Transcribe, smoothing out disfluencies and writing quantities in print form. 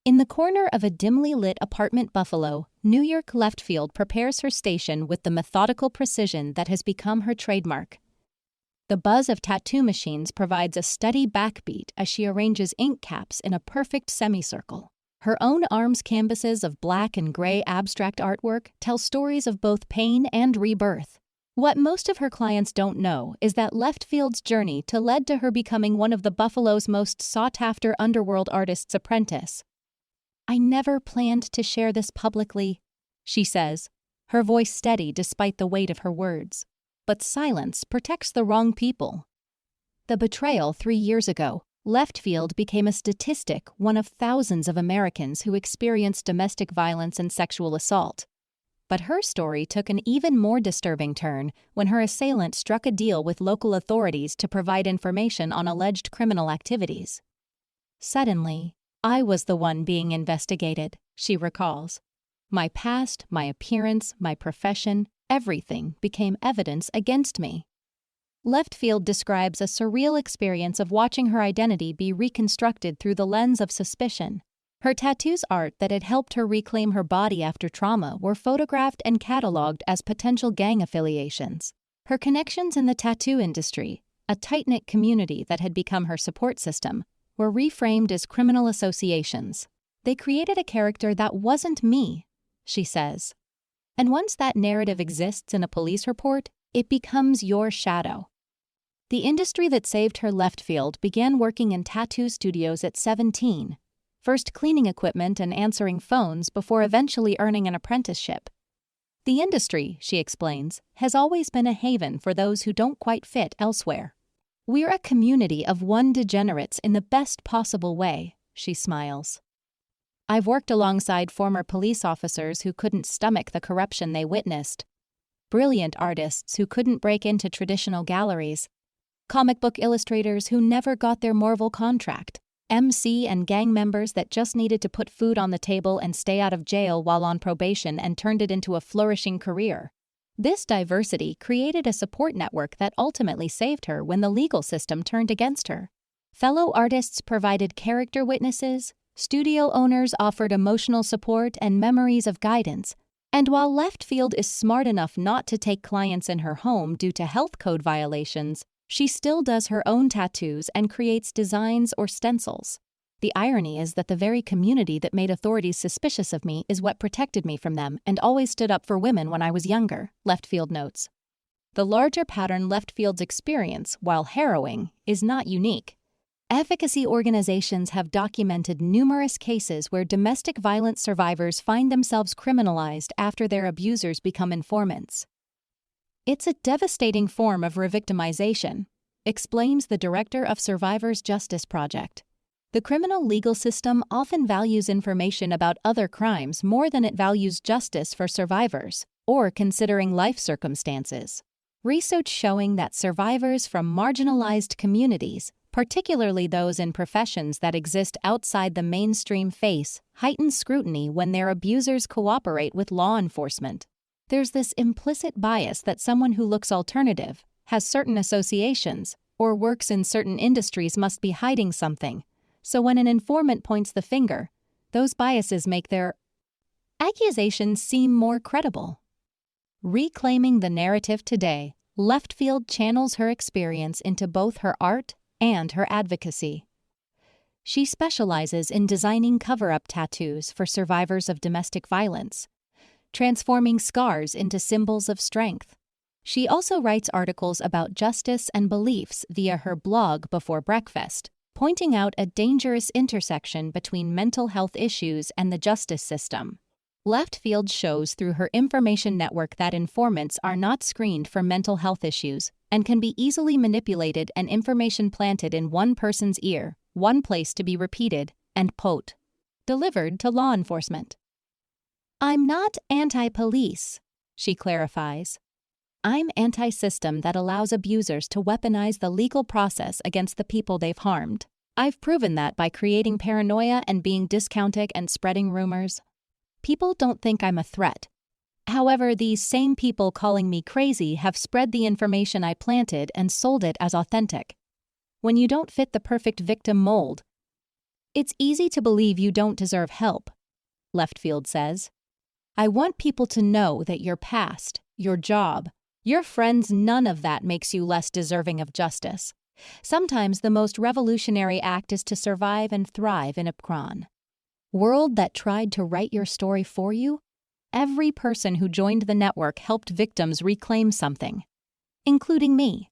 In the corner of a dimly lit apartment Buffalo, New York, Leftfield prepares her station with the methodical precision that has become her trademark. The buzz of tattoo machines provides a steady backbeat as she arranges ink caps in a perfect semicircle. Her own arms' canvases of black and gray abstract artwork tell stories of both pain and rebirth. What most of her clients don't know is that Leftfield's journey led to her becoming one of the Buffalo's most sought-after underworld artists' apprentice. "I never planned to share this publicly," she says, her voice steady despite the weight of her words. But silence protects the wrong people. The betrayal 3 years ago, Leftfield became a statistic, one of thousands of Americans who experienced domestic violence and sexual assault. But her story took an even more disturbing turn when her assailant struck a deal with local authorities to provide information on alleged criminal activities. "Suddenly, I was the one being investigated," she recalls. "My past, my appearance, my profession, everything became evidence against me." Leftfield describes a surreal experience of watching her identity be reconstructed through the lens of suspicion. Her tattoos art that had helped her reclaim her body after trauma were photographed and cataloged as potential gang affiliations. Her connections in the tattoo industry, a tight-knit community that had become her support system, were reframed as criminal associations. "They created a character that wasn't me," she says. And once that narrative exists in a police report, it becomes your shadow. The industry that saved her, Leftfield, began working in tattoo studios at 17, first cleaning equipment and answering phones before eventually earning an apprenticeship. "The industry," she explains, "has always been a haven for those who don't quite fit elsewhere. We're a community of one degenerates in the best possible way," she smiles. "I've worked alongside former police officers who couldn't stomach the corruption they witnessed, brilliant artists who couldn't break into traditional galleries, comic book illustrators who never got their Marvel contract, MC and gang members that just needed to put food on the table and stay out of jail while on probation and turned it into a flourishing career. This diversity created a support network that ultimately saved her when the legal system turned against her. Fellow artists provided character witnesses, studio owners offered emotional support and memories of guidance. And while Leftfield is smart enough not to take clients in her home due to health code violations, she still does her own tattoos and creates designs or stencils. The irony is that the very community that made authorities suspicious of me is what protected me from them and always stood up for women when I was younger," Leftfield notes. The larger pattern Leftfield's experience, while harrowing, is not unique. Advocacy organizations have documented numerous cases where domestic violence survivors find themselves criminalized after their abusers become informants. "It's a devastating form of revictimization," explains the director of Survivors Justice Project. "The criminal legal system often values information about other crimes more than it values justice for survivors, or considering life circumstances. Research showing that survivors from marginalized communities, particularly those in professions that exist outside the mainstream, face heightened scrutiny when their abusers cooperate with law enforcement. There's this implicit bias that someone who looks alternative, has certain associations, or works in certain industries must be hiding something. So when an informant points the finger, those biases make their accusations seem more credible." Reclaiming the narrative today, Leftfield channels her experience into both her art and her advocacy. She specializes in designing cover-up tattoos for survivors of domestic violence, transforming scars into symbols of strength. She also writes articles about justice and beliefs via her blog Before Breakfast, pointing out a dangerous intersection between mental health issues and the justice system. Leftfield shows through her information network that informants are not screened for mental health issues and can be easily manipulated, and information planted in one person's ear, one place to be repeated, and delivered to law enforcement. "I'm not anti-police," she clarifies. "I'm anti-system that allows abusers to weaponize the legal process against the people they've harmed. I've proven that by creating paranoia and being discounted and spreading rumors. People don't think I'm a threat. However, these same people calling me crazy have spread the information I planted and sold it as authentic. When you don't fit the perfect victim mold, It's easy to believe you don't deserve help, Leftfield says. I want people to know that your past, your job, your friends, none of that makes you less deserving of justice. Sometimes the most revolutionary act is to survive and thrive in a world that tried to write your story for you. Every person who joined the network helped victims reclaim something, including me.